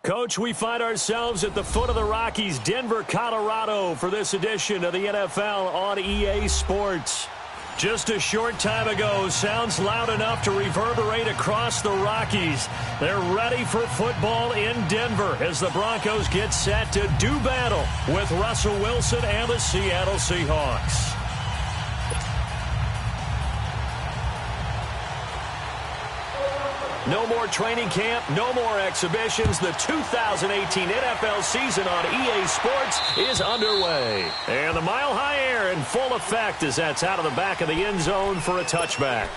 Coach, we find ourselves at the foot of the Rockies, Denver, Colorado, for this edition of the NFL on EA Sports. Just a short time ago, sounds loud enough to reverberate across the Rockies. They're ready for football in Denver as the Broncos get set to do battle with Russell Wilson and the Seattle Seahawks. No more training camp, no more exhibitions. The 2018 NFL season on EA Sports is underway. And the mile-high air in full effect as that's out of the back of the end zone for a touchback.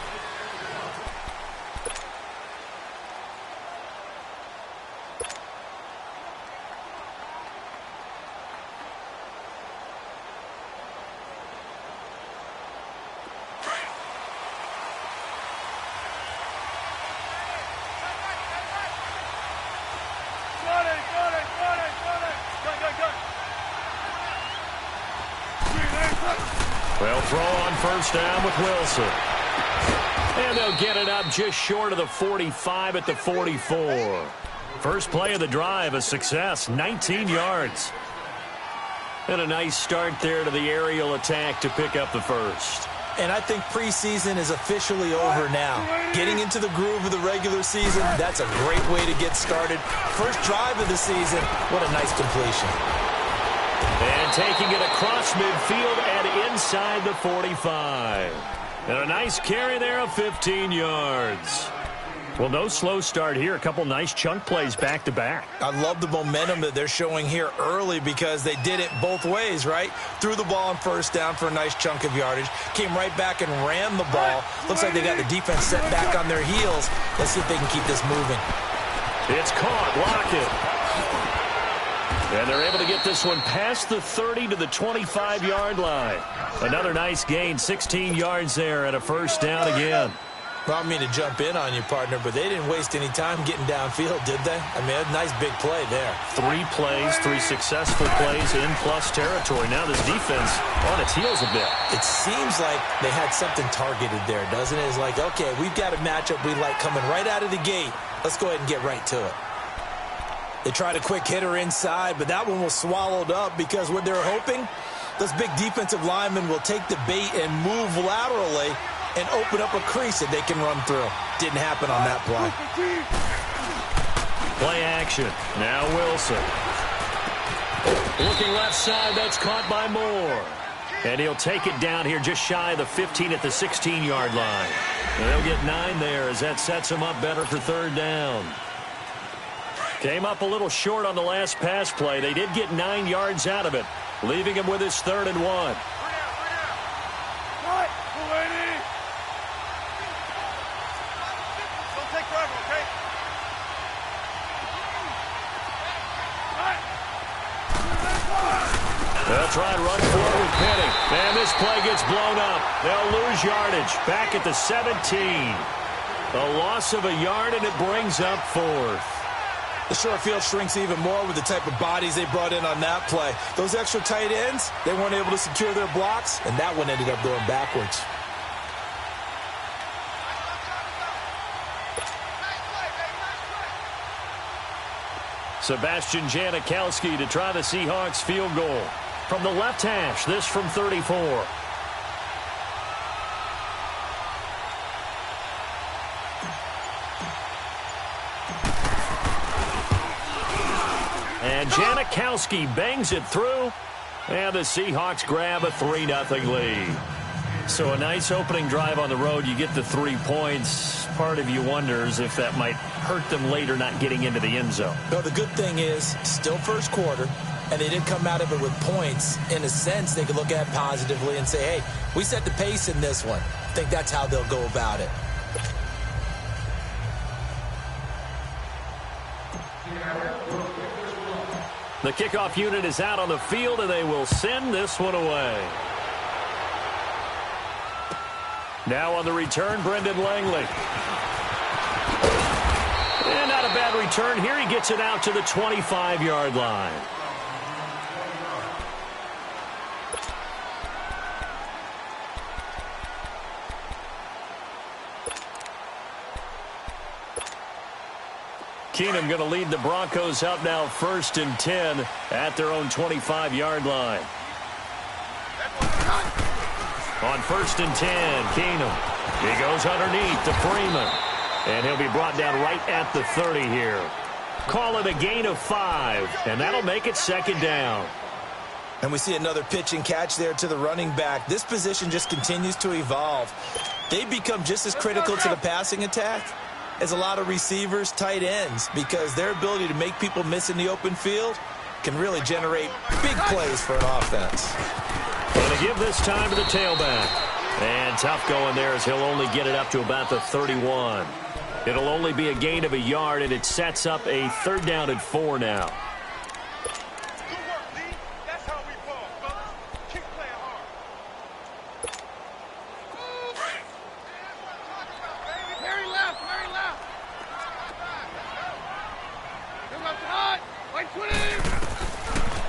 Well, throw on first down with Wilson. And they'll get it up just short of the 45 at the 44. First play of the drive, a success, 19 yards. And a nice start there to the aerial attack to pick up the first. And I think preseason is officially over now. Getting into the groove of the regular season, that's a great way to get started. First drive of the season, what a nice completion. And taking it across midfield and inside the 45. And a nice carry there of 15 yards. Well, no slow start here. A couple nice chunk plays back-to-back. I love the momentum that they're showing here early because they did it both ways, right? Threw the ball on first down for a nice chunk of yardage. Came right back and ran the ball. Looks like they got the defense set back on their heels. Let's see if they can keep this moving. It's caught. Lockett. And they're able to get this one past the 30 to the 25-yard line. Another nice gain, 16 yards there and a first down again. Well, I don't mean to jump in on you, partner, but they didn't waste any time getting downfield, did they? I mean, a nice big play there. 3 plays, 3 successful plays in plus territory. Now this defense on its heels a bit. It seems like they had something targeted there, doesn't it? It's like, okay, we've got a matchup we like coming right out of the gate. Let's go ahead and get right to it. They tried a quick hitter inside, but that one was swallowed up because what they're hoping, those big defensive linemen will take the bait and move laterally and open up a crease that they can run through. Didn't happen on that play. Play action. Now Wilson. Looking left side, that's caught by Moore. And he'll take it down here just shy of the 15 at the 16-yard line. And they'll get 9 there as that sets them up better for third down. Came up a little short on the last pass play. They did get 9 yards out of it, leaving him with his 3rd and 1. They'll try and run forward with Penning. And this play gets blown up. They'll lose yardage back at the 17. A loss of a yard, and it brings up 4th. The short field shrinks even more with the type of bodies they brought in on that play. Those extra tight ends, they weren't able to secure their blocks, and that one ended up going backwards. Sebastian Janikowski to try the Seahawks field goal. From the left hash, this from 34. And Janikowski bangs it through. And the Seahawks grab a 3-0 lead. So a nice opening drive on the road. You get the 3 points. Part of you wonders if that might hurt them later not getting into the end zone. No, the good thing is, still first quarter, and they did come out of it with points. In a sense, they could look at it positively and say, hey, we set the pace in this one. I think that's how they'll go about it. The kickoff unit is out on the field, and they will send this one away. Now on the return, Brendan Langley. And not a bad return here. He gets it out to the 25-yard line. Keenum going to lead the Broncos up now 1st and 10 at their own 25-yard line. On 1st and 10, Keenum. He goes underneath to Freeman. And he'll be brought down right at the 30 here. Call it a gain of 5, and that'll make it 2nd down. And we see another pitch and catch there to the running back. This position just continues to evolve. They become just as critical to the passing attack as a lot of receivers, tight ends, because their ability to make people miss in the open field can really generate big plays for an offense. Going to give this time to the tailback. And tough going there as he'll only get it up to about the 31. It'll only be a gain of a yard, and it sets up a 3rd down and 4 now.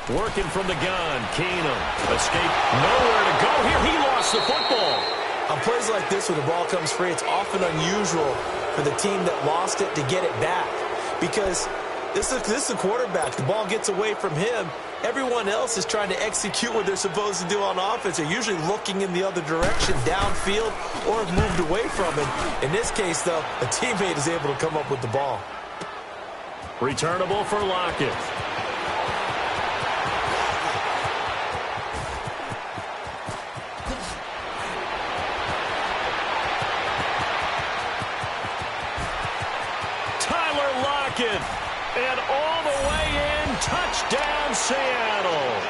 Working from the gun, Keenum. Escape, nowhere to go here. He lost the football. On plays like this where the ball comes free, it's often unusual for the team that lost it to get it back. Because this is the quarterback. The ball gets away from him. Everyone else is trying to execute what they're supposed to do on offense. They're usually looking in the other direction, downfield, or have moved away from it. In this case, though, a teammate is able to come up with the ball. Returnable for Lockett. And all the way in, touchdown Seattle.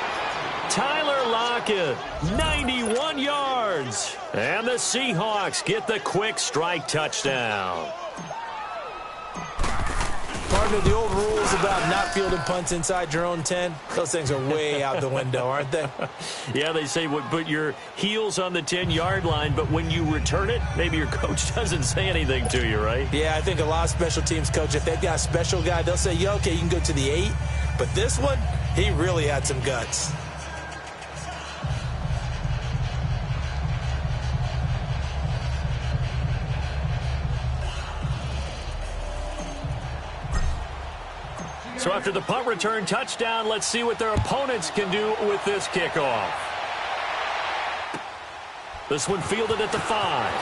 Tyler Lockett, 91 yards. And the Seahawks get the quick strike touchdown. Partner, the old rules about not fielding punts inside your own 10, those things are way out the window, aren't they? Yeah, they say put your heels on the 10-yard line, but when you return it, maybe your coach doesn't say anything to you, right? Yeah, I think a lot of special teams coaches, if they've got a special guy, they'll say, yeah, okay, you can go to the 8. But this one, he really had some guts. So after the punt return touchdown, let's see what their opponents can do with this kickoff. This one fielded at the 5.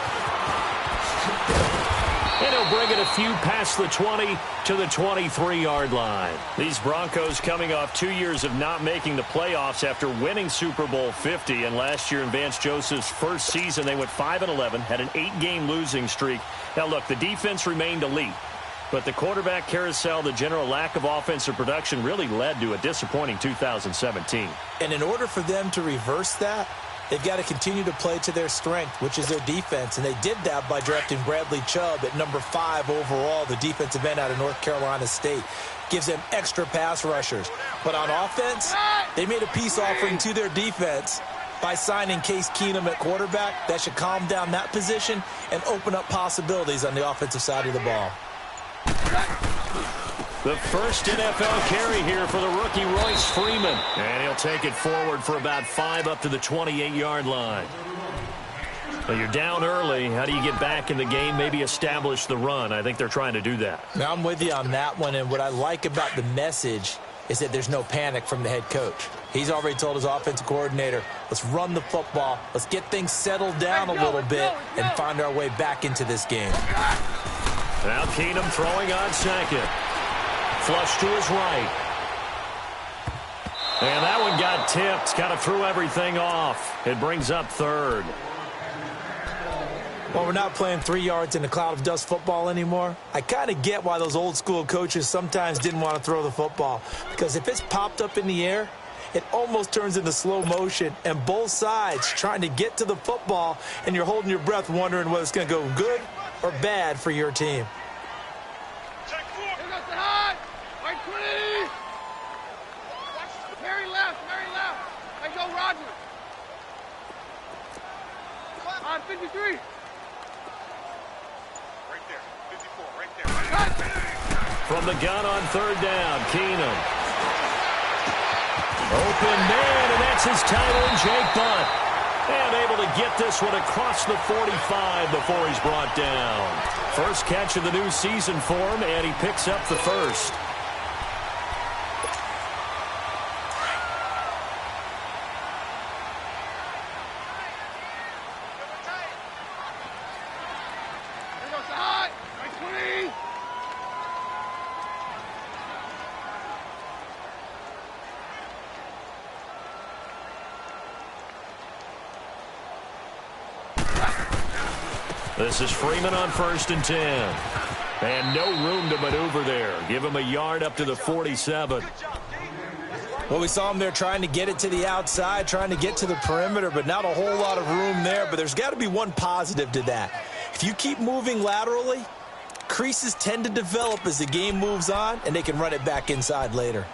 And he'll bring it a few past the 20 to the 23-yard line. These Broncos coming off 2 years of not making the playoffs after winning Super Bowl 50. And last year in Vance Joseph's first season, they went 5-11, had an 8-game losing streak. Now, look, the defense remained elite. But the quarterback carousel, the general lack of offensive production really led to a disappointing 2017. And in order for them to reverse that, they've got to continue to play to their strength, which is their defense. And they did that by drafting Bradley Chubb at number 5 overall, the defensive end out of North Carolina State. Gives them extra pass rushers. But on offense, they made a peace offering to their defense by signing Case Keenum at quarterback. That should calm down that position and open up possibilities on the offensive side of the ball. The first NFL carry here for the rookie Royce Freeman. And he'll take it forward for about 5 up to the 28-yard line. Well, you're down early. How do you get back in the game, maybe establish the run? I think they're trying to do that. Now, I'm with you on that one, and what I like about the message is that there's no panic from the head coach. He's already told his offensive coordinator, let's run the football, let's get things settled down a little bit and find our way back into this game. Now Keenum throwing on second. Flush to his right. And that one got tipped. Kind of threw everything off. It brings up 3rd. Well, we're not playing 3 yards in a cloud of dust football anymore. I kind of get why those old school coaches sometimes didn't want to throw the football. Because if it's popped up in the air, it almost turns into slow motion. And both sides trying to get to the football, and you're holding your breath wondering whether it's going to go good or bad for your team. Very left. Hey, go, Roger. On 53. Right there. 54, right there. From the gun on 3rd down, Keenum. Open man, and that's his tight end, Jake Butt. And able to get this one across the 45 before he's brought down. First catch of the new season for him, and he picks up the first. This is Freeman on 1st and 10. And no room to maneuver there. Give him a yard up to the 47. Well, we saw him there trying to get it to the outside, trying to get to the perimeter, but not a whole lot of room there. But there's got to be one positive to that. If you keep moving laterally, creases tend to develop as the game moves on, and they can run it back inside later.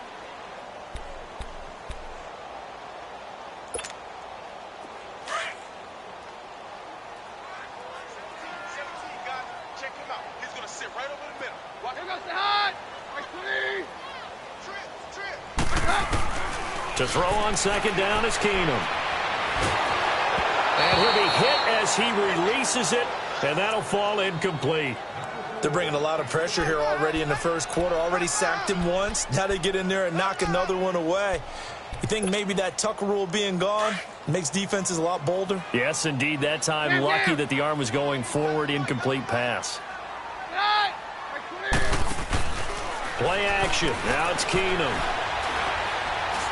To throw on 2nd down is Keenum. And he'll be hit as he releases it, and that'll fall incomplete. They're bringing a lot of pressure here already in the first quarter. Already sacked him once. Now they get in there and knock another one away. You think maybe that Tucker rule being gone makes defenses a lot bolder? Yes, indeed. That time, lucky that the arm was going forward. Incomplete pass. Play action. Now it's Keenum.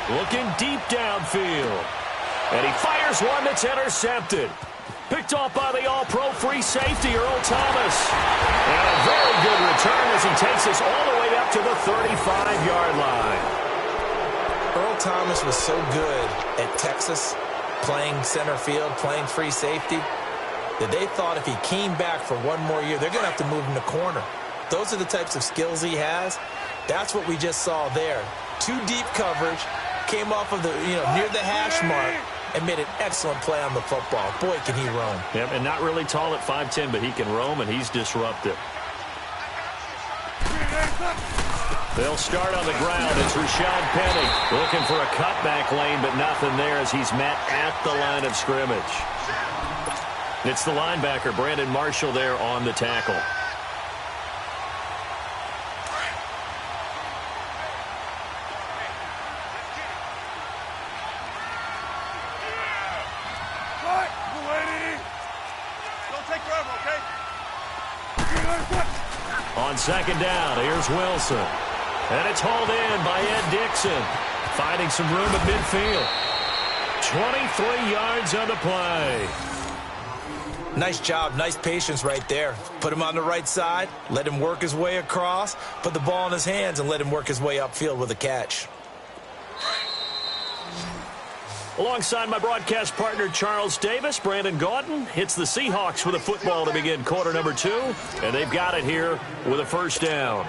Looking deep downfield. And he fires one that's intercepted. Picked off by the all-pro free safety, Earl Thomas. And a very good return as he takes us all the way up to the 35-yard line. Earl Thomas was so good at Texas, playing center field, playing free safety, that they thought if he came back for one more year, they're going to have to move him to corner. Those are the types of skills he has. That's what we just saw there. Two deep coverage. Came off of the, near the hash mark and made an excellent play on the football. Boy, can he roam. Yep, and not really tall at 5'10", but he can roam, and he's disruptive. They'll start on the ground. It's Rashad Penny looking for a cutback lane, but nothing there as he's met at the line of scrimmage. It's the linebacker, Brandon Marshall, there on the tackle. On 2nd down, here's Wilson. And it's hauled in by Ed Dixon. Finding some room at midfield. 23 yards on the play. Nice job, nice patience right there. Put him on the right side, let him work his way across, put the ball in his hands, and let him work his way upfield with a catch. Alongside my broadcast partner, Charles Davis, Brandon Gaudin hits the Seahawks with a football to begin quarter number 2, and they've got it here with a 1st down.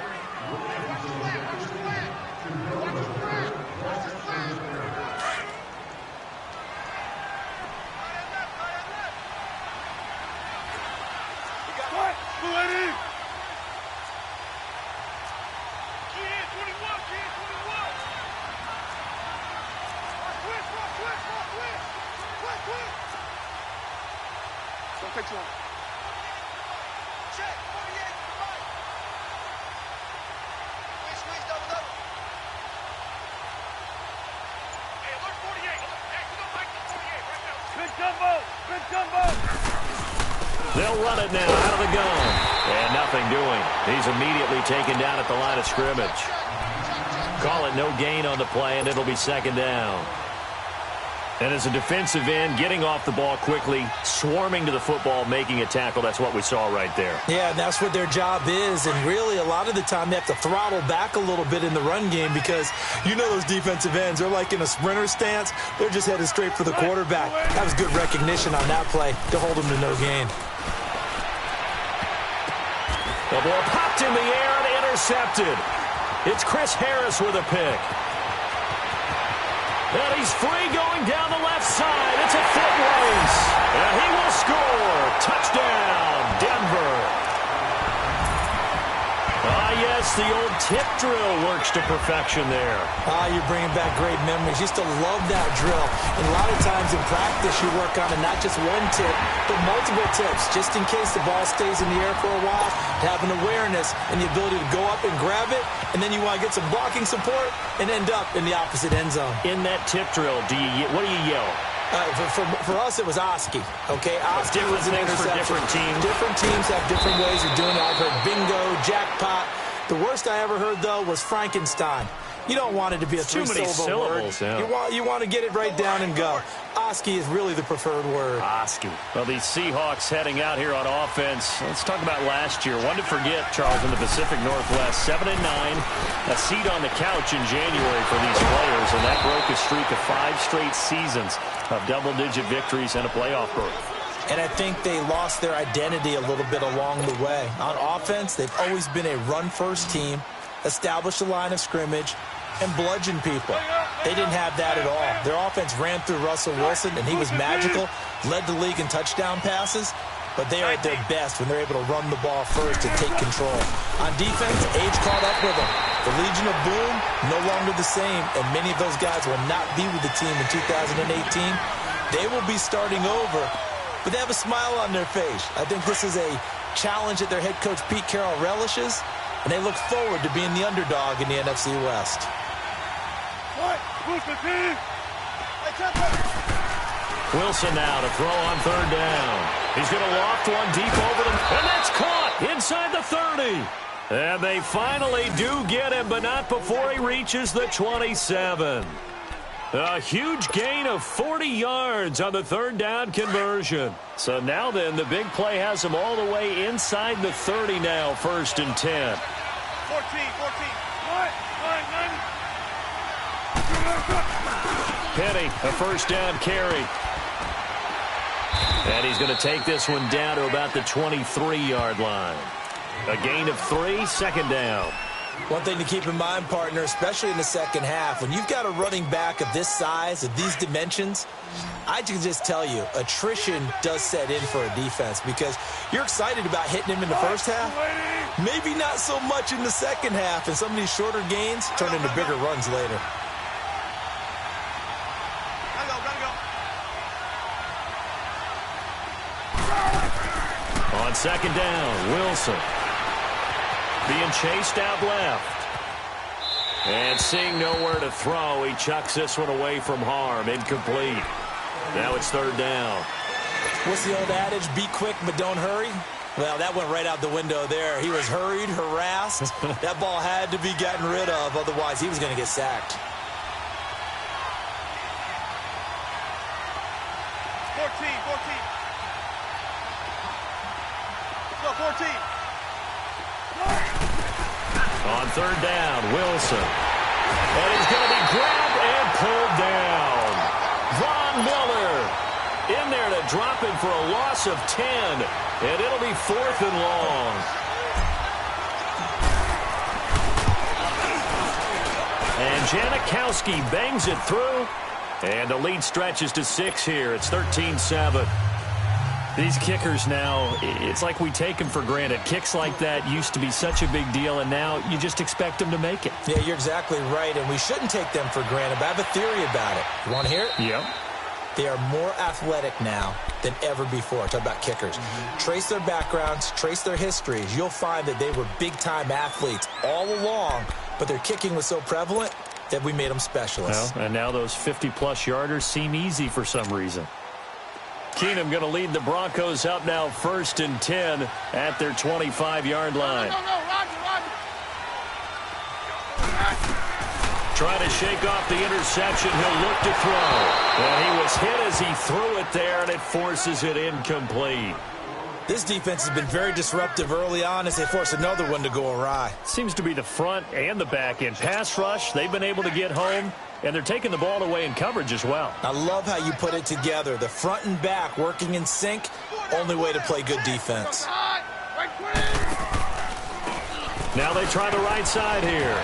They'll run it now out of the gun. And nothing doing. He's immediately taken down at the line of scrimmage. Call it no gain on the play, and it'll be 2nd down. And as a defensive end, getting off the ball quickly, swarming to the football, making a tackle, that's what we saw right there. Yeah, and that's what their job is. And really, a lot of the time, they have to throttle back a little bit in the run game because those defensive ends, they're like in a sprinter stance. They're just headed straight for the quarterback. That was good recognition on that play to hold him to no gain. The ball popped in the air and intercepted. It's Chris Harris with a pick. And he's free going down the left side. It's a foot race. And he will score. Touchdown, Denver. yes, the old tip drill works to perfection there. You're bringing back great memories. Used to love that drill. And a lot of times in practice, you work on it, not just one tip, but multiple tips, just in case the ball stays in the air for a while, to have an awareness and the ability to go up and grab it, and then you want to get some blocking support and end up in the opposite end zone. In that tip drill, what do you yell? For us, it was Oski. Okay, Oski different was an things for interception. different teams. Different teams have different ways of doing it. I've heard bingo, jackpot. The worst I ever heard, though, was Frankenstein. You don't want it to be a three-syllable word. Yeah. You want to get it right down and go. Oski is really the preferred word. Oski. Well, these Seahawks heading out here on offense. Let's talk about last year. One to forget, Charles, in the Pacific Northwest. 7-9, a seat on the couch in January for these players, and that broke a streak of 5 straight seasons of double-digit victories and a playoff berth. And I think they lost their identity a little bit along the way. On offense, they've always been a run-first team, established a line of scrimmage, and bludgeon people. They didn't have that at all. Their offense ran through Russell Wilson, and he was magical, led the league in touchdown passes, but they are at their best when they're able to run the ball first and take control. On defense, age caught up with them. The Legion of Boom, no longer the same, and many of those guys will not be with the team in 2018. They will be starting over, but they have a smile on their face. I think this is a challenge that their head coach Pete Carroll relishes, and they look forward to being the underdog in the NFC West. Wilson now to throw on third down. He's going to loft one deep over them, and that's caught inside the 30. And they finally do get him, but not before he reaches the 27. A huge gain of 40 yards on the third down conversion. So now then, the big play has him all the way inside the 30 now, 1st and 10. 14. Penny, a first down carry. And he's going to take this one down to about the 23-yard line. A gain of 3, 2nd down. One thing to keep in mind, partner, especially in the second half, when you've got a running back of this size, of these dimensions, I can just tell you, attrition does set in for a defense because you're excited about hitting him in the first half. Maybe not so much in the second half, and some of these shorter gains turn into bigger runs later. On 2nd down, Wilson being chased out left. And seeing nowhere to throw, he chucks this one away from harm. Incomplete. Now it's 3rd down. What's the old adage? Be quick, but don't hurry. Well, that went right out the window there. He was hurried, harassed. That ball had to be gotten rid of, otherwise he was going to get sacked. 14. 14. On 3rd down, Wilson. And he's going to be grabbed and pulled down. Von Miller in there to drop him for a loss of 10. And it'll be 4th and long. And Janikowski bangs it through. And the lead stretches to 6 here. It's 13-7. These kickers now, it's like we take them for granted. Kicks like that used to be such a big deal, and now you just expect them to make it. Yeah, you're exactly right, and we shouldn't take them for granted, but I have a theory about it. You want to hear it? Yep. They are more athletic now than ever before. Talk about kickers. Trace their backgrounds, trace their histories. You'll find that they were big-time athletes all along, but their kicking was so prevalent that we made them specialists. Well, and now those 50-plus yarders seem easy for some reason. Keenum going to lead the Broncos up now 1st and 10 at their 25-yard line. Roger. Trying to shake off the interception. He'll look to throw. And he was hit as he threw it there, and it forces it incomplete. This defense has been very disruptive early on as they force another one to go awry. Seems to be the front and the back end. Pass rush, they've been able to get home, and they're taking the ball away in coverage as well. I love how you put it together. The front and back working in sync, only way to play good defense. Now they try the right side here.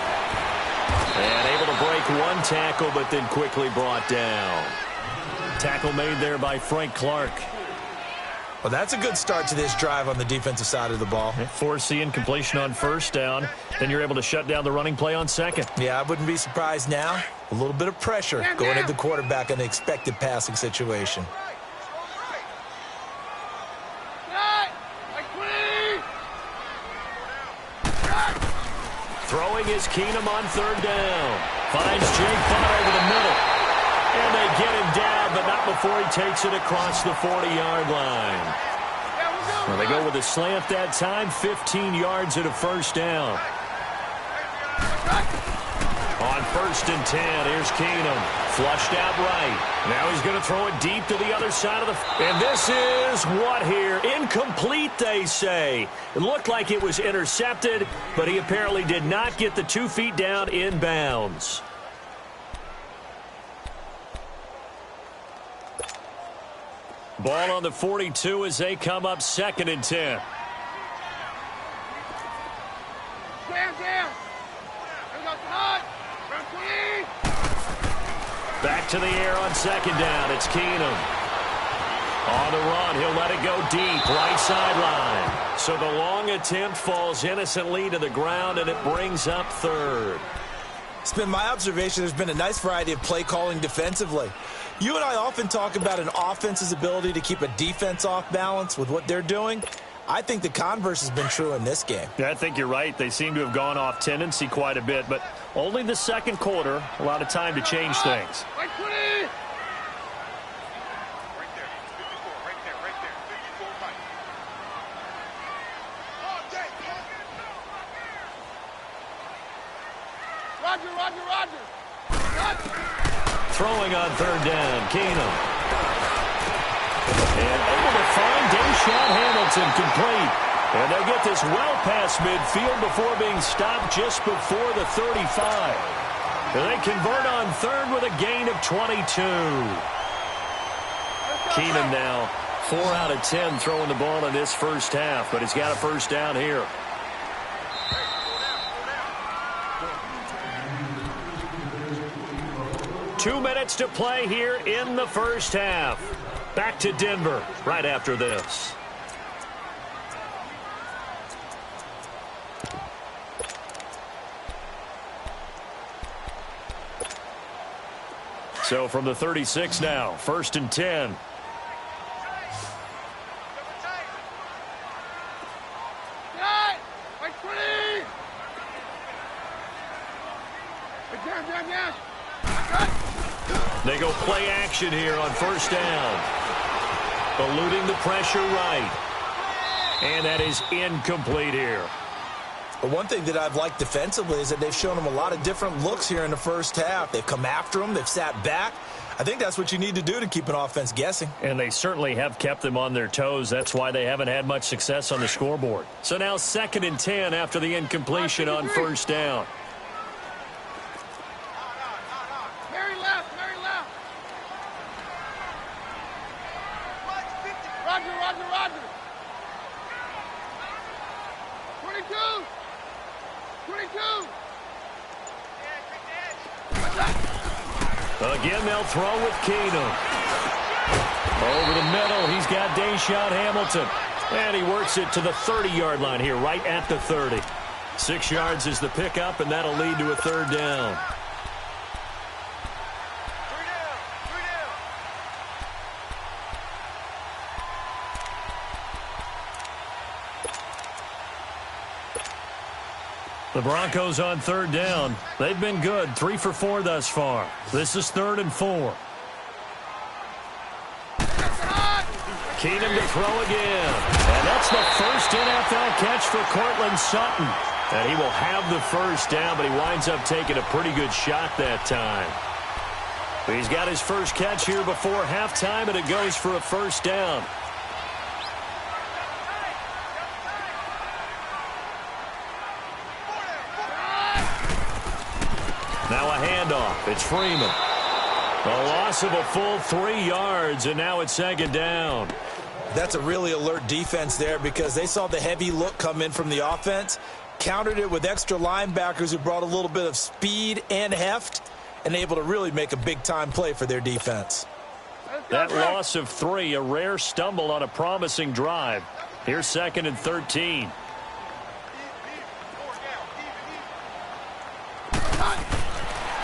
And able to break one tackle, but then quickly brought down. Tackle made there by Frank Clark. Well, that's a good start to this drive on the defensive side of the ball. Force the incompletion on first down. Then you're able to shut down the running play on second. Yeah, I wouldn't be surprised now. A little bit of pressure going at the quarterback in the expected passing situation. Throwing is Keenum on third down. Finds Jake Butt over the middle. And they get him down, but not before he takes it across the 40-yard line. Well, they go with a slant that time, 15 yards and a first down. On first and 10, here's Keenum. Flushed out right. Now he's going to throw it deep to the other side of the... And this is what here? Incomplete, they say. It looked like it was intercepted, but he apparently did not get the 2 feet down in bounds. Ball on the 42 as they come up second and 10. Back to the air on second down. It's Keenum. On the run, he'll let it go deep, right sideline. So the long attempt falls innocently to the ground, and it brings up third. It's been my observation there's been a nice variety of play calling defensively. You and I often talk about an offense's ability to keep a defense off balance with what they're doing. I think the converse has been true in this game. Yeah, I think you're right. They seem to have gone off tendency quite a bit, but only the second quarter, a lot of time to change things. Right there, 54, right there, 54 right. Roger. Throwing on third down, Keenum. And able to find Deshaun Hamilton complete. And they get this well past midfield before being stopped just before the 35. And they convert on third with a gain of 22. Keenum now 4 out of 10 throwing the ball in this first half, but he's got a first down here. Two minutes to play here in the first half. Back to Denver right after this. So from the 36 now, first and 10. They go play action here on first down. Eluding the pressure right. And that is incomplete here. But one thing that I've liked defensively is that they've shown them a lot of different looks here in the first half. They've come after them. They've sat back. I think that's what you need to do to keep an offense guessing. And they certainly have kept them on their toes. That's why they haven't had much success on the scoreboard. So now second and 10 after the incompletion on first down. Very left. Roger. 22. Again, they'll throw with Keenum. Over the middle, he's got Deshaun Hamilton. And he works it to the 30-yard line here, right at the 30. 6 yards is the pickup, and that'll lead to a third down. The Broncos on third down. They've been good, 3 for 4 thus far. This is 3rd and 4. Keenum to throw again. And that's the first NFL catch for Cortland Sutton. And he will have the first down, but he winds up taking a pretty good shot that time. But he's got his first catch here before halftime, and it goes for a first down. Now a handoff. It's Freeman. A loss of a full 3 yards, and now it's second down. That's a really alert defense there because they saw the heavy look come in from the offense, countered it with extra linebackers who brought a little bit of speed and heft, and able to really make a big-time play for their defense. Let's That loss of 3, a rare stumble on a promising drive. Here's 2nd and 13.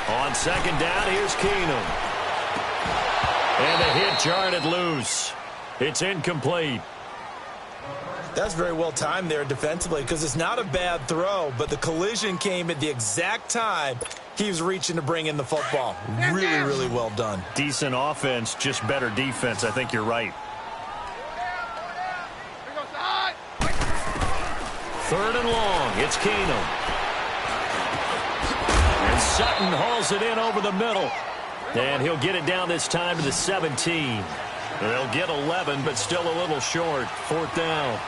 On 2nd down, here's Keenum. And the hit jarred it loose. It's incomplete. That's very well timed there defensively because it's not a bad throw, but the collision came at the exact time he was reaching to bring in the football. Really, really well done. Decent offense, just better defense. I think you're right. 3rd and long. It's Keenum. And Sutton hauls it in over the middle. And he'll get it down this time to the 17. They'll get 11, but still a little short. 4th down.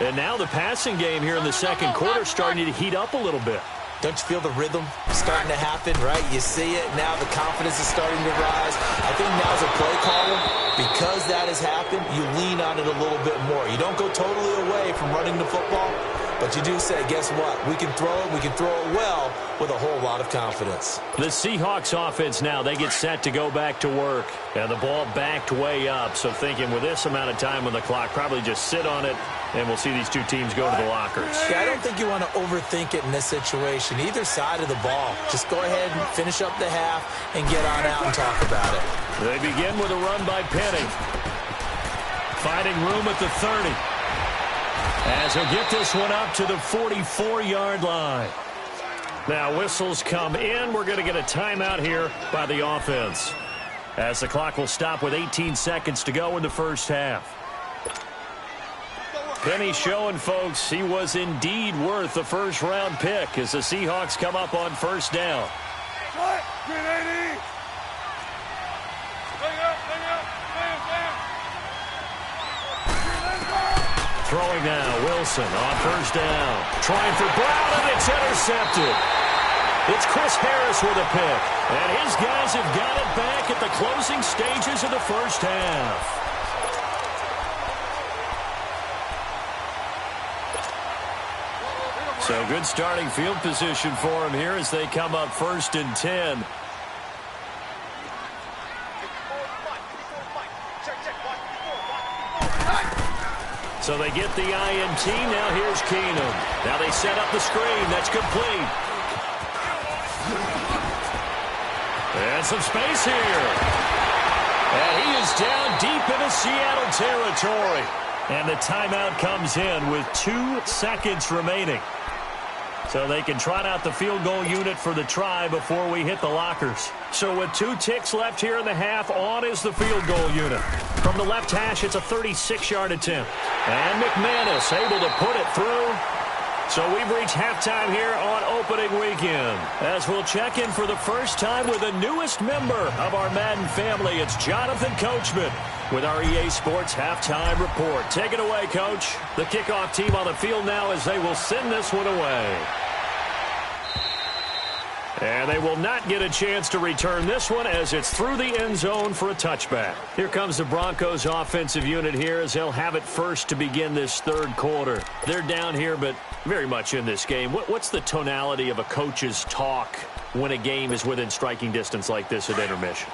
And now the passing game here in the 2nd quarter starting to heat up a little bit. Don't you feel the rhythm starting to happen, right? You see it. Now the confidence is starting to rise. I think now as a play caller, because that has happened, you lean on it a little bit more. You don't go totally away from running the football, but you do say, guess what? We can throw it. We can throw it well with a whole lot of confidence. The Seahawks offense now, they get set to go back to work. And the ball backed way up. So thinking with this amount of time on the clock, probably just sit on it, and we'll see these two teams go to the lockers. Yeah, I don't think you want to overthink it in this situation. Either side of the ball. Just go ahead and finish up the half and get on out and talk about it. They begin with a run by Penny. Finding room at the 30. As he'll get this one up to the 44-yard line. Now whistles come in. We're going to get a timeout here by the offense, as the clock will stop with 18 seconds to go in the first half. Penny showing folks he was indeed worth the first-round pick as the Seahawks come up on 1st down. Throwing now, Wilson on 1st down. Trying for Brown, and it's intercepted. It's Chris Harris with a pick. And his guys have got it back at the closing stages of the first half. So good starting field position for him here as they come up 1st and 10. So they get the INT. Now here's Keenum. Now they set up the screen. That's complete. And some space here. And he is down deep into Seattle territory. And the timeout comes in with 2 seconds remaining. So they can trot out the field goal unit for the try before we hit the lockers. So with 2 ticks left here in the half, on is the field goal unit. From the left hash, it's a 36-yard attempt. And McManus able to put it through. So we've reached halftime here on opening weekend, as we'll check in for the first time with the newest member of our Madden family. It's Jonathan Coachman with our EA Sports Halftime Report. Take it away, Coach. The kickoff team on the field now as they will send this one away. And they will not get a chance to return this one as it's through the end zone for a touchback. Here comes the Broncos offensive unit here as they'll have it first to begin this 3rd quarter. They're down here, but very much in this game. What's the tonality of a coach's talk when a game is within striking distance like this at intermission?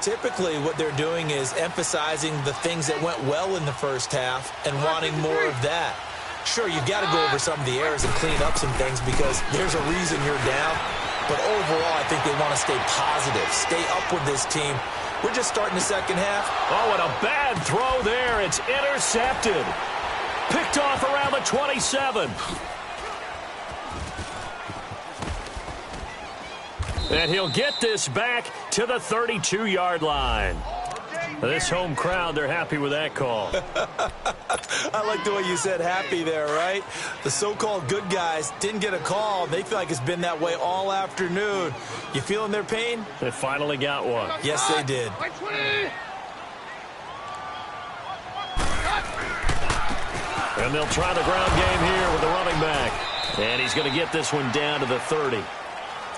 Typically, what they're doing is emphasizing the things that went well in the first half and wanting more of that. Sure, you've got to go over some of the errors and clean up some things because there's a reason you're down. But overall, I think they want to stay positive, stay up with this team. We're just starting the second half. Oh, and a bad throw there. It's intercepted. Picked off around the 27. And he'll get this back to the 32-yard line. This home crowd, they're happy with that call. I like the way you said happy there, right? The so-called good guys didn't get a call. They feel like it's been that way all afternoon. You feeling their pain? They finally got one. Yes, they did. And they'll try the ground game here with the running back. And he's going to get this one down to the 30.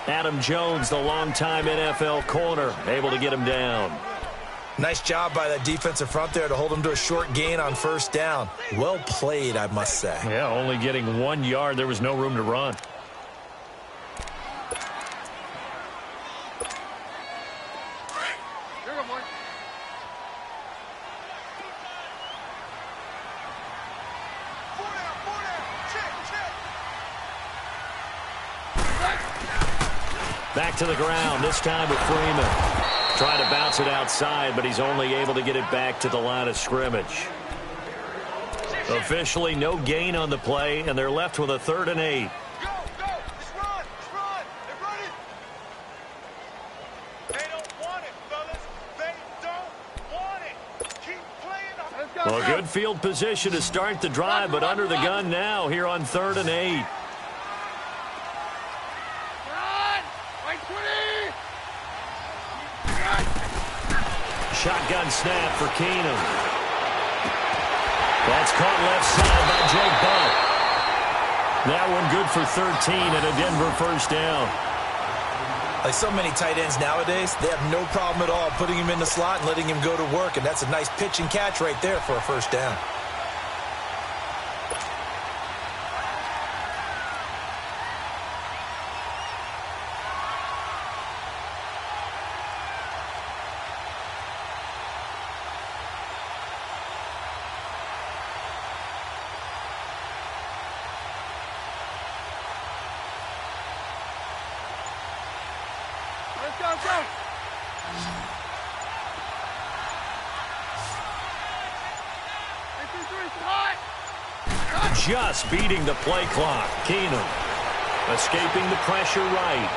Adam Jones, the longtime NFL corner, able to get him down. Nice job by that defensive front there to hold him to a short gain on 1st down. Well played, I must say. Yeah, only getting 1 yard. There was no room to run. Back to the ground, this time with Freeman. Trying to bounce it outside, but he's only able to get it back to the line of scrimmage. Officially no gain on the play, and they're left with a 3rd and 8. Go, go, let's run, they're running. They don't want it, fellas. They don't want it. Keep playing. Let's go. Well, good field position to start the drive, but under the gun now here on 3rd and 8. Run! Right 20! Shotgun snap for Keenum. That's caught left side by Jake Buck. That one good for 13 and a Denver first down. Like so many tight ends nowadays, they have no problem at all putting him in the slot and letting him go to work, and that's a nice pitch and catch right there for a first down. Let's go, go! Just beating the play clock. Keenum escaping the pressure right.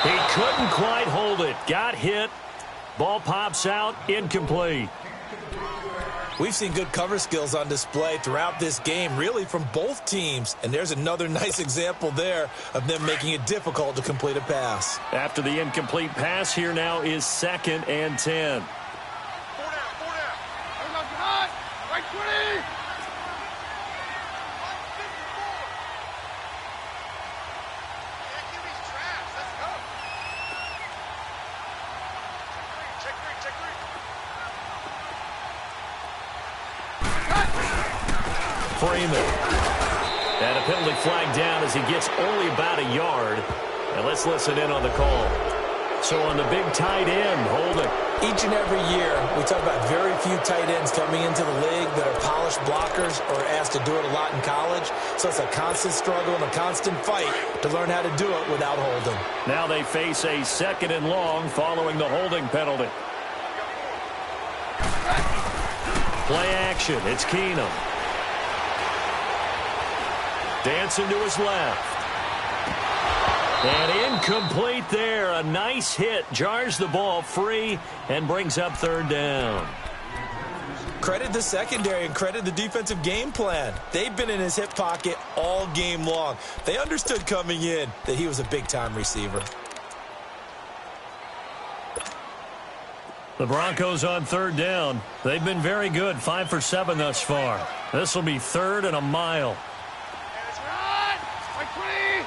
He couldn't quite hold it. Got hit. Ball pops out. Incomplete. We've seen good cover skills on display throughout this game, really from both teams. And there's another nice example there of them making it difficult to complete a pass. After the incomplete pass, here now is 2nd and 10. 4 down, 4 down. Let's go, hot! Right 20! Can't give these traps. Let's go. Check three, check three. Freeman. And a penalty flag down as he gets only about a yard. And let's listen in on the call. So on the big tight end, holding. Each and every year, we talk about very few tight ends coming into the league that are polished blockers or asked to do it a lot in college. So it's a constant struggle and a constant fight to learn how to do it without holding. Now they face a 2nd and long following the holding penalty. Play action. It's Keenum. Dancing to his left. And incomplete there. A nice hit. Jars the ball free and brings up 3rd down. Credit the secondary and credit the defensive game plan. They've been in his hip pocket all game long. They understood coming in that he was a big-time receiver. The Broncos on 3rd down. They've been very good. 5 for 7 thus far. This will be 3rd and a mile. Run! Right 20!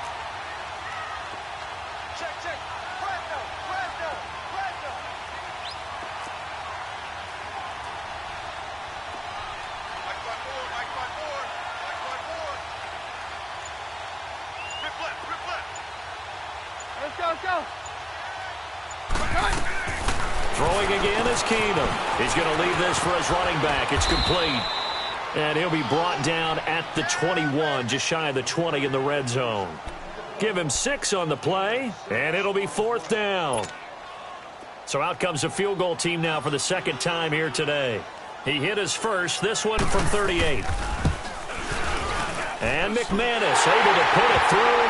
Check, check. Platinum, platinum, platinum. Mike by 4, Mike by 4, Mike by 4. Rip left, rip left. Let's go, let's go! Throwing again is Keenum. He's going to leave this for his running back. It's complete. And he'll be brought down at the 21, just shy of the 20 in the red zone. Give him 6 on the play, and it'll be 4th down. So out comes the field goal team now for the 2nd time here today. He hit his first, this one from 38. And McManus able to put it through,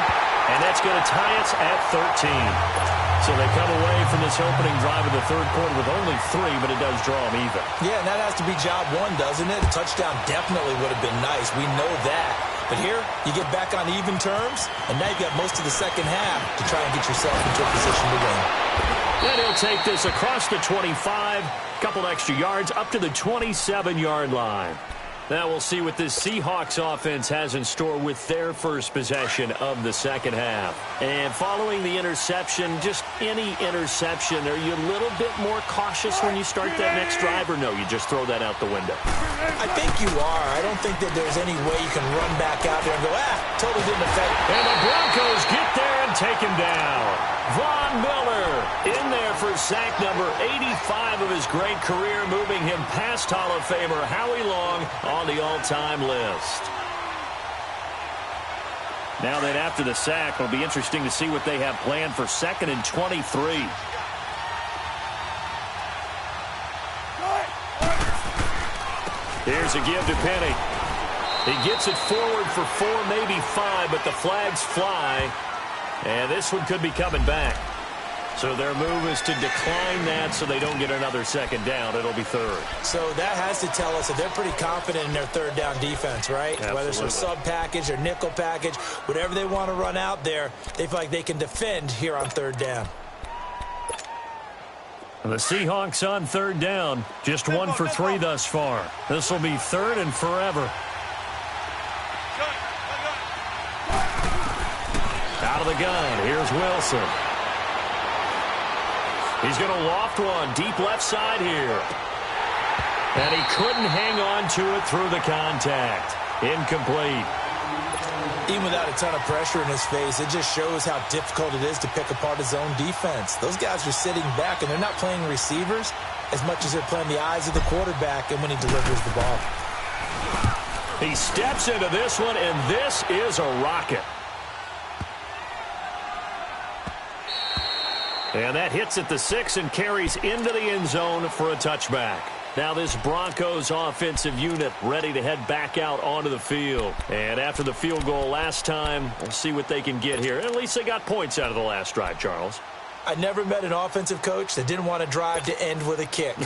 and that's going to tie us at 13. So they come away from this opening drive in the 3rd quarter with only 3, but it does draw them even. Yeah, and that has to be job one, doesn't it? A touchdown definitely would have been nice. We know that. But here, you get back on even terms, and now you've got most of the second half to try and get yourself into a position to win. Then he'll take this across the 25, couple extra yards, up to the 27-yard line. Now we'll see what this Seahawks offense has in store with their first possession of the second half. And following the interception, just any interception, are you a little bit more cautious when you start that next drive, or no, you just throw that out the window? I think you are. I don't think that there's any way you can run back out there and go, totally didn't affect it. And the Broncos get there and take him down. Von Miller in there for sack number 85 of his great career, moving him past Hall of Famer Howie Long on the all-time list. Now then, after the sack, it'll be interesting to see what they have planned for 2nd and 23. Here's a give to Penny. He gets it forward for 4, maybe 5, but the flags fly. And this one could be coming back. So their move is to decline that so they don't get another 2nd down. It'll be 3rd. So that has to tell us that they're pretty confident in their 3rd down defense, right? Absolutely. Whether it's a sub package or nickel package, whatever they want to run out there, they feel like they can defend here on 3rd down. The Seahawks on 3rd down. Just 1 for 3 thus far. This will be 3rd and forever. Out of the gun. Here's Wilson. He's going to loft one deep left side here. And he couldn't hang on to it through the contact. Incomplete. Even without a ton of pressure in his face, it just shows how difficult it is to pick apart his own defense. Those guys are sitting back, and they're not playing receivers as much as they're playing the eyes of the quarterback and when he delivers the ball. He steps into this one, and this is a rocket. And that hits at the 6 and carries into the end zone for a touchback. Now this Broncos offensive unit ready to head back out onto the field. And after the field goal last time, we'll see what they can get here. At least they got points out of the last drive, Charles. I never met an offensive coach that didn't want to drive to end with a kick.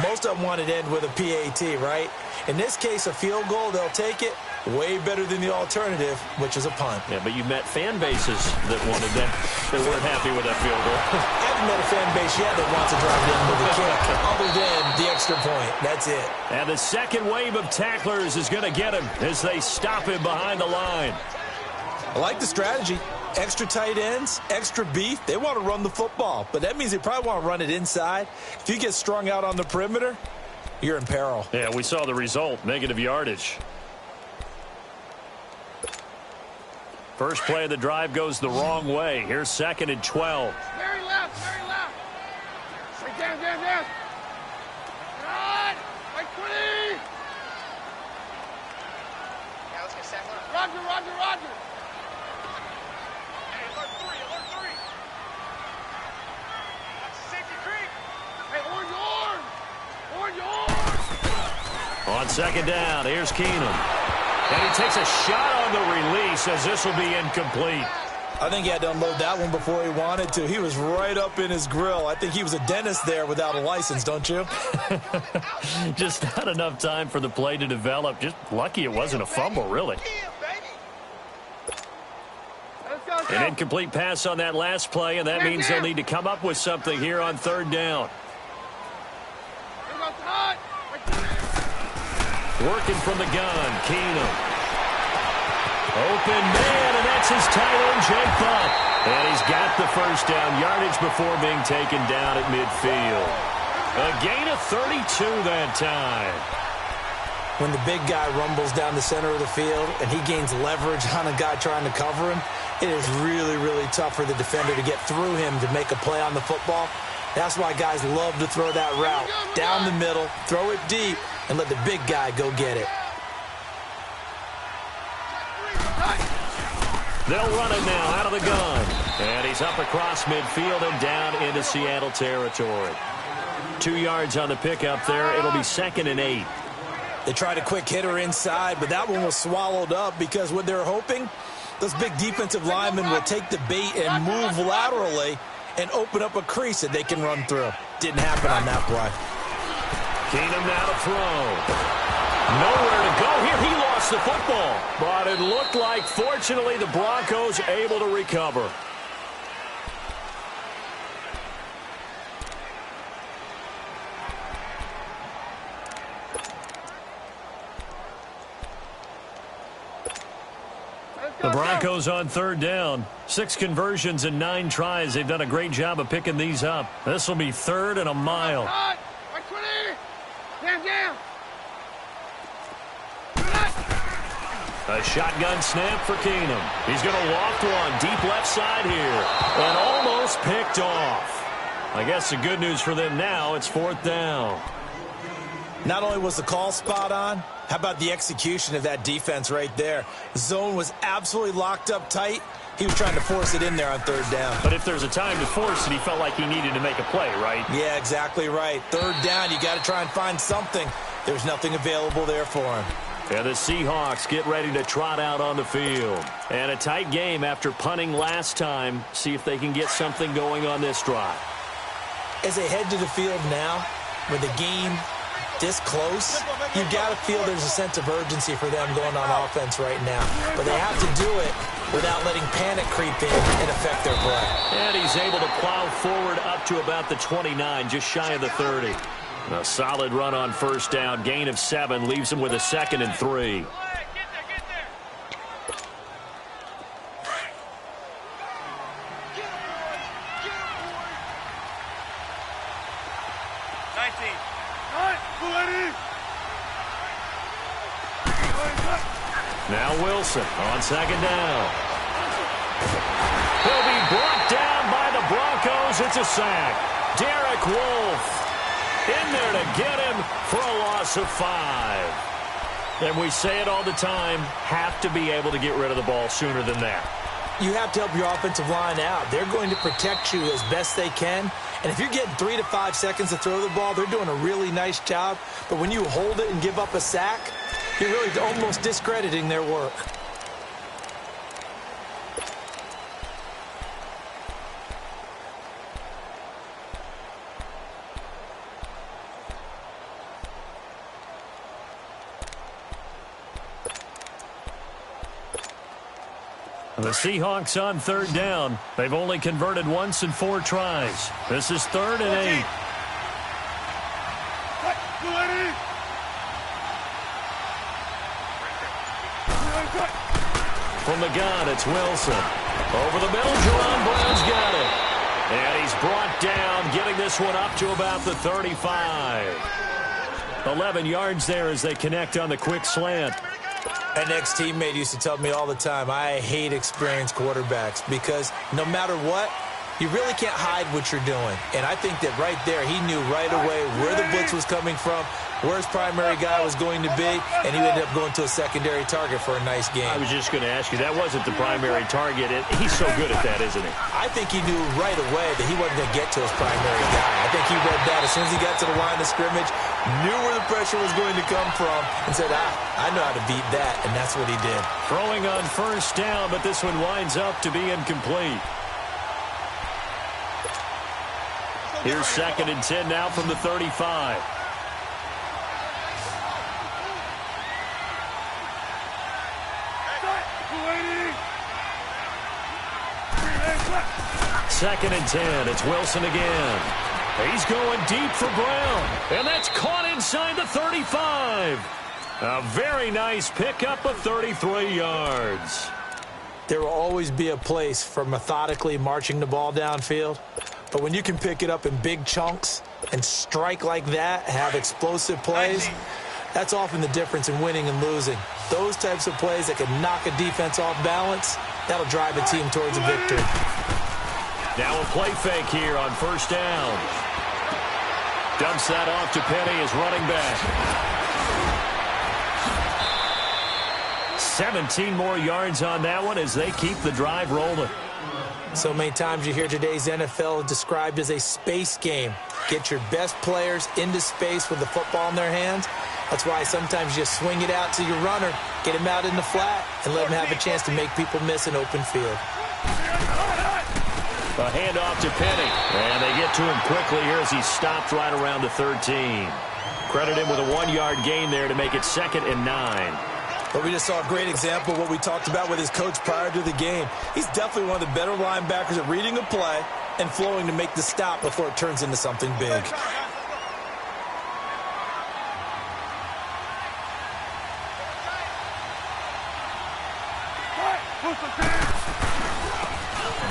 Most of them wanted to end with a PAT, right? In this case, a field goal, they'll take it. Way better than the alternative, which is a punt. Yeah, but you've met fan bases that wanted that, that weren't happy with that field goal. I haven't met a fan base yet that wants to drive it in with a kick, other than the extra point. That's it. And the second wave of tacklers is going to get him as they stop him behind the line. I like the strategy. Extra tight ends, extra beef. They want to run the football, but that means they probably want to run it inside. If you get strung out on the perimeter, you're in peril. Yeah, we saw the result, negative yardage. First play of the drive goes the wrong way. Here's 2nd and 12. Very left, very left. Right down, down, down. Run! Like 20! Yeah, let's get second. Roger, roger, roger. Hey, alert 3, alert 3. That's C-Crakk. Hey, orange, orange! Orange, orange! On 2nd down, here's Keenum. And he takes a shot on the release as this will be incomplete. I think he had to unload that one before he wanted to. He was right up in his grill. I think he was a dentist there without a license, don't you? Just not enough time for the play to develop. Just lucky it wasn't a fumble, really. Let's go, let's go. An incomplete pass on that last play, and that means they'll need to come up with something here on 3rd down. Here goes hot. Working from the gun, Keenum. Open man, and that's his tight end, Jake Butt. And he's got the first down yardage before being taken down at midfield. A gain of 32 that time. When the big guy rumbles down the center of the field and he gains leverage on a guy trying to cover him, it is really, really tough for the defender to get through him to make a play on the football. That's why guys love to throw that route down the middle, throw it deep, and let the big guy go get it. They'll run it now out of the gun. And he's up across midfield and down into Seattle territory. 2 yards on the pickup there. It'll be 2nd and 8. They tried a quick hitter inside, but that one was swallowed up because what they're hoping, those big defensive linemen will take the bait and move laterally and open up a crease that they can run through. Didn't happen on that play. Keenum now to throw. Nowhere to go here. He lost the football. But it looked like, fortunately, the Broncos able to recover. The Broncos on 3rd down. 6 conversions and 9 tries. They've done a great job of picking these up. This will be 3rd and a mile. Hot. Like 20! Down, down. A shotgun snap for Keenum. He's going to loft one deep left side here. And almost picked off. I guess the good news for them now, it's 4th down. Not only was the call spot on, how about the execution of that defense right there? The zone was absolutely locked up tight. He was trying to force it in there on third down. But if there's a time to force it, he felt like he needed to make a play, right? Yeah, exactly right. Third down, you got to try and find something. There's nothing available there for him. And the Seahawks get ready to trot out on the field. And a tight game after punting last time. See if they can get something going on this drive. As they head to the field now, with the game this close, you've got to feel there's a sense of urgency for them going on offense right now. But they have to do it without letting panic creep in and affect their play. And he's able to plow forward up to about the 29, just shy of the 30. A solid run on first down, gain of 7, leaves him with a 2nd and 3. Now Wilson on 2nd down. He'll be brought down by the Broncos. It's a sack. Derek Wolfe in there to get him for a loss of 5. And we say it all the time, have to be able to get rid of the ball sooner than that. You have to help your offensive line out. They're going to protect you as best they can. And if you're getting 3 to 5 seconds to throw the ball, they're doing a really nice job. But when you hold it and give up a sack, you're really almost discrediting their work. The Seahawks on 3rd down. They've only converted once in 4 tries. This is 3rd and 8. From the gun, it's Wilson. Over the middle, Jerron Brown's got it. And he's brought down, getting this one up to about the 35. 11 yards there as they connect on the quick slant. An ex-teammate used to tell me all the time, I hate experienced quarterbacks because no matter what, you really can't hide what you're doing. And I think that right there, he knew right away where the blitz was coming from, where his primary guy was going to be, and he ended up going to a secondary target for a nice game. I was just going to ask you, that wasn't the primary target. He's so good at that, isn't he? I think he knew right away that he wasn't going to get to his primary guy. I think he read that as soon as he got to the line of scrimmage, knew where the pressure was going to come from, and said, I know how to beat that, and that's what he did. Throwing on first down, but this one winds up to be incomplete. Here's 2nd and 10 now from the 35. Second and 10. It's Wilson again. He's going deep for Brown. And that's caught inside the 35. A very nice pickup of 33 yards. There will always be a place for methodically marching the ball downfield. But when you can pick it up in big chunks and strike like that, have explosive plays, that's often the difference in winning and losing. Those types of plays that can knock a defense off balance, that'll drive a team towards a victory. Now a play fake here on first down. Dumps that off to Penny as running back. 17 more yards on that one as they keep the drive rolling. So many times you hear today's NFL described as a space game. Get your best players into space with the football in their hands. That's why sometimes you swing it out to your runner, get him out in the flat, and let him have a chance to make people miss an open field. A handoff to Penny. And they get to him quickly here as he stopped right around the 13. Credit him with a 1-yard gain there to make it 2nd and 9. But we just saw a great example of what we talked about with his coach prior to the game. He's definitely one of the better linebackers at reading a play and flowing to make the stop before it turns into something big.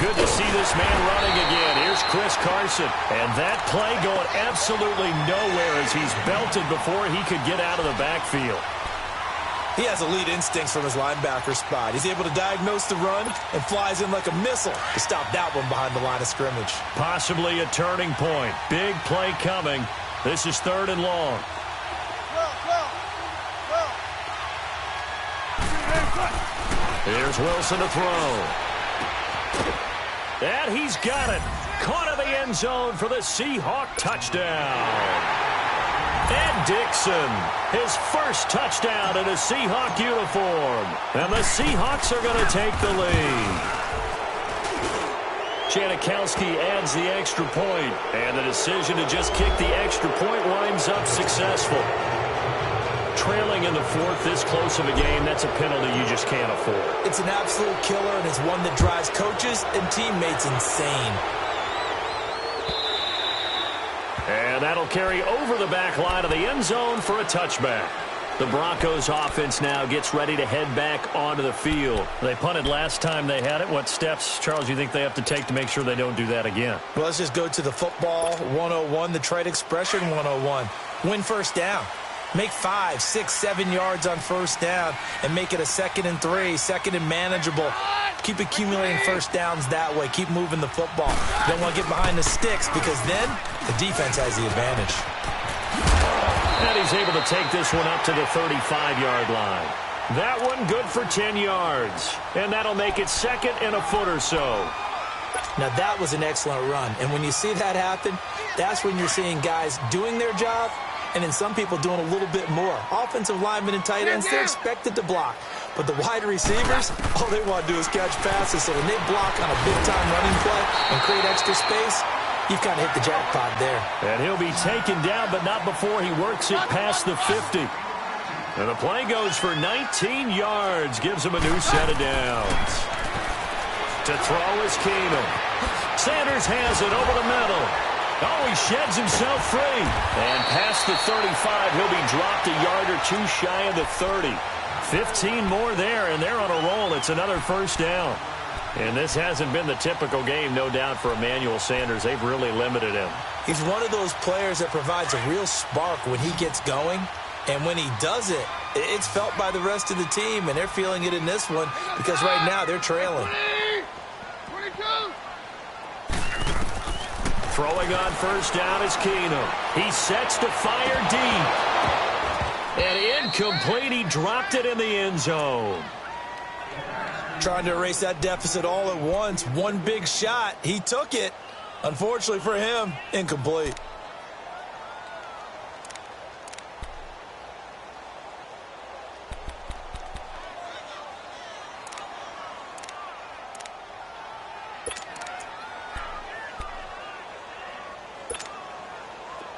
Good to see this man running again. Here's Chris Carson. And that play going absolutely nowhere as he's belted before he could get out of the backfield. He has elite instincts from his linebacker spot. He's able to diagnose the run and flies in like a missile to stop that one behind the line of scrimmage. Possibly a turning point. Big play coming. This is 3rd and long. Here's Wilson to throw. And he's got it. Caught in the end zone for the Seahawk touchdown. Ed Dixon, his first touchdown in a Seahawk uniform. And the Seahawks are going to take the lead. Janikowski adds the extra point, and the decision to just kick the extra point winds up successful. Trailing in the fourth this close of a game, that's a penalty you just can't afford. It's an absolute killer, and it's one that drives coaches and teammates insane. And that'll carry over the back line of the end zone for a touchback. The Broncos offense now gets ready to head back onto the field. They punted last time they had it. What steps, Charles, you think they have to take to make sure they don't do that again? Well, let's just go to the football 101, the trade expression 101. Win first down. Make 5, 6, 7 yards on first down and make it a 2nd and 3, 2nd and manageable. Keep accumulating first downs that way. Keep moving the football. You don't want to get behind the sticks because then the defense has the advantage. And he's able to take this one up to the 35-yard line. That one good for 10 yards. And that'll make it 2nd and a foot or so. Now that was an excellent run. And when you see that happen, that's when you're seeing guys doing their job and then some people doing a little bit more. Offensive linemen and tight ends, they're expected to block. But the wide receivers, all they want to do is catch passes. So when they block on a big-time running play and create extra space, you've kind of hit the jackpot there. And he'll be taken down, but not before he works it past the 50. And the play goes for 19 yards, gives him a new set of downs. To throw is Keenum. Sanders has it over the middle. Oh, he sheds himself free. And past the 35, he'll be dropped a yard or two shy of the 30. 15 more there, and they're on a roll. It's another first down. And this hasn't been the typical game, no doubt, for Emmanuel Sanders. They've really limited him. He's one of those players that provides a real spark when he gets going. And when he does it, it's felt by the rest of the team, and they're feeling it in this one because right now they're trailing. 22. Throwing on first down is Keenum. He sets to fire deep. And incomplete. He dropped it in the end zone. Trying to erase that deficit all at once. One big shot. He took it. Unfortunately for him, incomplete.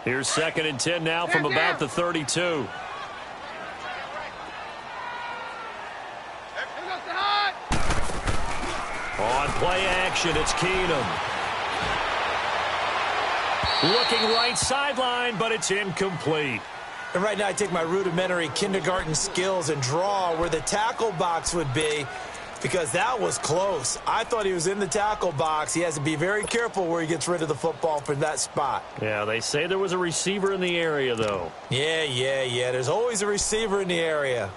Here's 2nd and 10 now from about the 32. On play action, it's Keenum. Looking right sideline, but it's incomplete. And right now I take my rudimentary kindergarten skills and draw where the tackle box would be because that was close. I thought he was in the tackle box. He has to be very careful where he gets rid of the football from that spot. Yeah, they say there was a receiver in the area, though. Yeah. There's always a receiver in the area.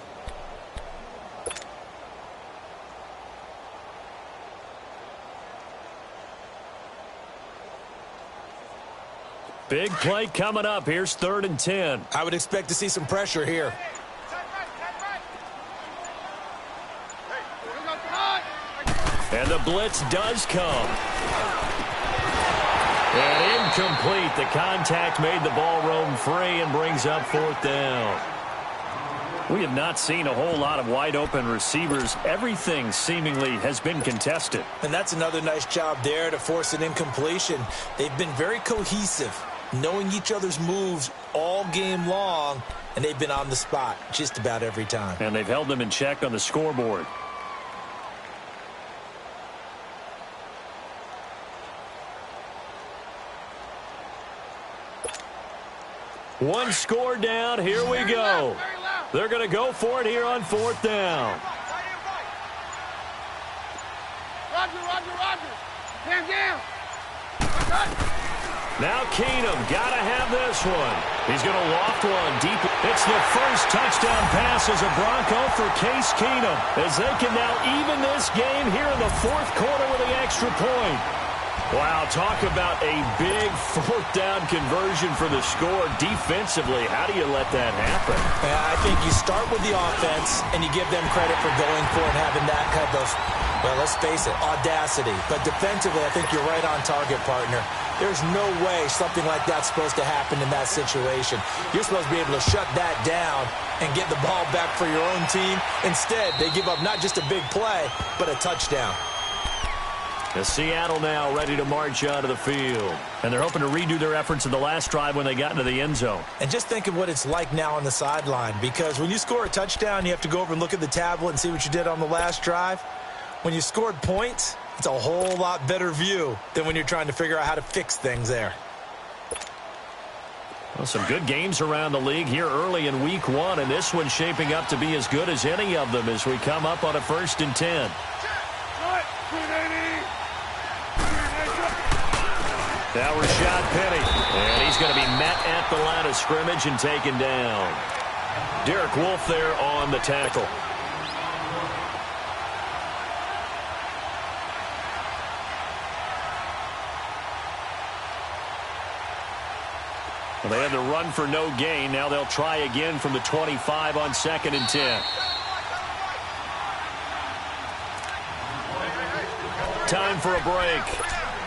Big play coming up. Here's 3rd and 10. I would expect to see some pressure here. And the blitz does come. And incomplete. The contact made the ball roam free and brings up 4th down. We have not seen a whole lot of wide-open receivers. Everything seemingly has been contested. And that's another nice job there to force an incompletion. They've been very cohesive, knowing each other's moves all game long, and they've been on the spot just about every time. And they've held them in check on the scoreboard. One score down. Here we go. They're going to go for it here on 4th down. Roger. Hands down. Now Keenum got to have this one. He's going to loft one deep. It's the first touchdown pass as a Bronco for Case Keenum, as they can now even this game here in the 4th quarter with the extra point. Wow, talk about a big fourth down conversion for the score. Defensively, how do you let that happen? I think you start with the offense, and you give them credit for going for it and having that kind of, well, let's face it, audacity. But defensively, I think you're right on target, partner. There's no way something like that's supposed to happen in that situation. You're supposed to be able to shut that down and get the ball back for your own team. Instead, they give up not just a big play, but a touchdown. The Seattle now ready to march out of the field. And they're hoping to redo their efforts in the last drive when they got into the end zone. And just think of what it's like now on the sideline, because when you score a touchdown, you have to go over and look at the tablet and see what you did on the last drive. When you scored points, it's a whole lot better view than when you're trying to figure out how to fix things there. Well, some good games around the league here early in week 1, and this one's shaping up to be as good as any of them as we come up on a 1st and 10. Now Rashad Penny, and he's going to be met at the line of scrimmage and taken down. Derek Wolfe there on the tackle. Well, they had the run for no gain. Now they'll try again from the 25 on 2nd and 10. Time for a break.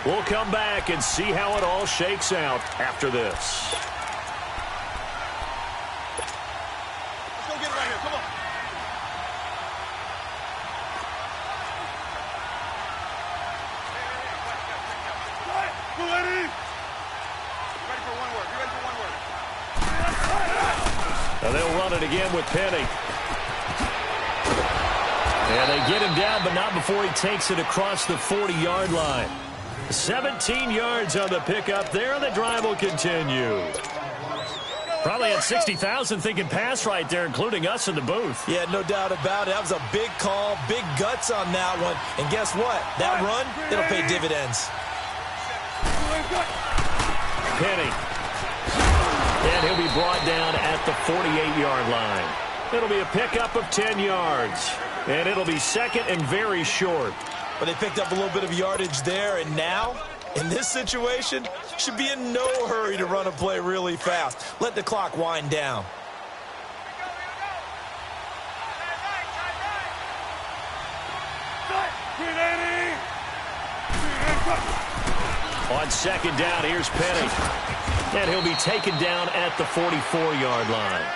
We'll come back and see how it all shakes out after this. Let's go get it right here. Come on. Go, Eddie. You ready for one word? You ready for one word? Now they'll run it again with Penny. And they get him down, but not before he takes it across the 40-yard line. 17 yards on the pickup there, and the drive will continue. Probably had 60,000 thinking pass right there, including us in the booth. Yeah, no doubt about it. That was a big call, big guts on that one. And guess what? That run, it'll pay dividends. Penny. And he'll be brought down at the 48-yard line. It'll be a pickup of 10 yards. And it'll be 2nd and very short. But they picked up a little bit of yardage there, and now, in this situation, should be in no hurry to run a play really fast. Let the clock wind down. On 2nd down, here's Penny. And he'll be taken down at the 44-yard line.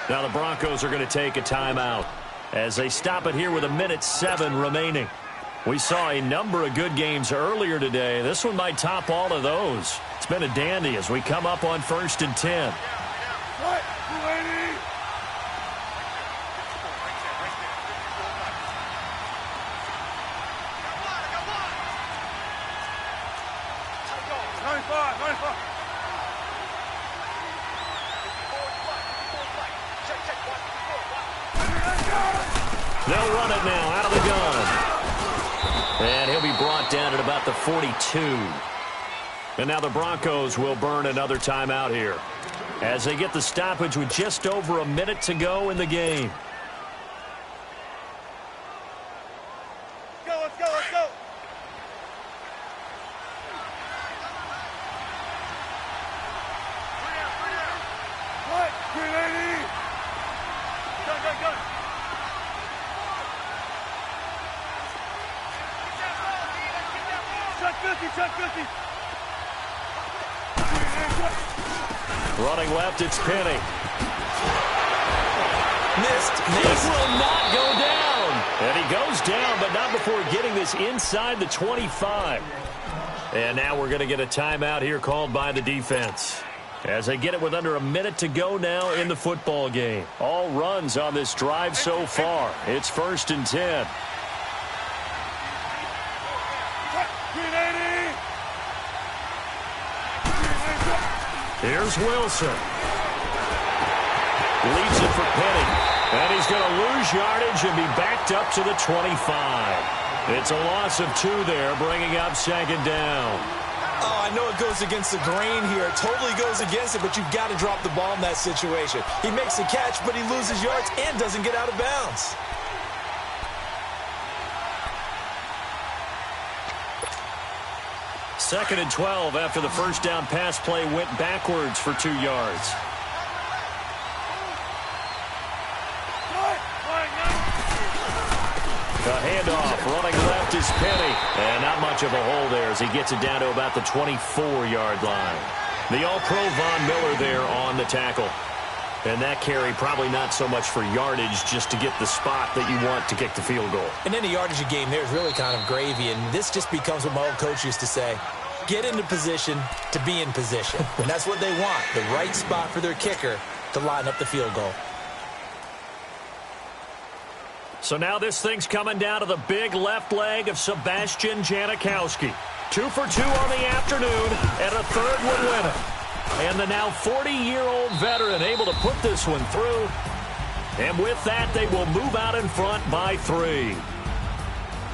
Now the Broncos are going to take a timeout as they stop it here with 1:07 remaining. We saw a number of good games earlier today. This one might top all of those. It's been a dandy as we come up on 1st and 10. They'll run it now out of the gun. And he'll be brought down at about the 42. And now the Broncos will burn another timeout here as they get the stoppage with just over a minute to go in the game. Let's go, let's go. What? 380. Go. Check 50. Running left, it's Penny. Missed. This will not go down. And he goes down, but not before getting this inside the 25. And now we're going to get a timeout here called by the defense as they get it with under a minute to go now in the football game. All runs on this drive so far. It's 1st and 10. Here's Wilson. Leads it for Penny. And he's going to lose yardage and be backed up to the 25. It's a loss of 2 there, bringing up 2nd down. Oh, I know it goes against the grain here. It totally goes against it, but you've got to drop the ball in that situation. He makes the catch, but he loses yards and doesn't get out of bounds. 2nd and 12 after the first down pass play went backwards for 2 yards. A handoff, running left is Penny. And not much of a hole there as he gets it down to about the 24-yard line. The All-Pro Von Miller there on the tackle. And that carry probably not so much for yardage, just to get the spot that you want to kick the field goal. And any yardage game there is really kind of gravy, and this just becomes what my old coach used to say. Get into position to be in position. And that's what they want, the right spot for their kicker to line up the field goal. So now this thing's coming down to the big left leg of Sebastian Janikowski. 2 for 2 on the afternoon, and a third would win it. And the now 40-year-old veteran able to put this one through. And with that, they will move out in front by 3.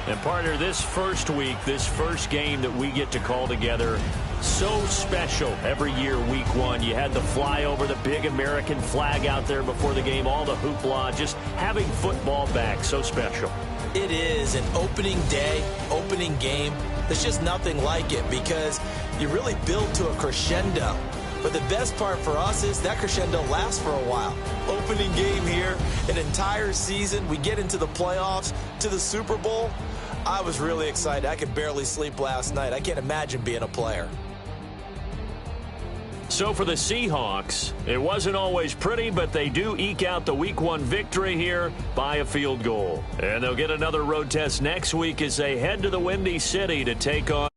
And partner, this first week, this first game that we get to call together, so special every year, week 1. You had the flyover, the big American flag out there before the game, all the hoopla, just having football back, so special. It is an opening day, opening game. There's just nothing like it because you really build to a crescendo. But the best part for us is that crescendo lasts for a while. Opening game here, an entire season. We get into the playoffs, to the Super Bowl. I was really excited. I could barely sleep last night. I can't imagine being a player. So for the Seahawks, it wasn't always pretty, but they do eke out the Week 1 victory here by a field goal. And they'll get another road test next week as they head to the Windy City to take on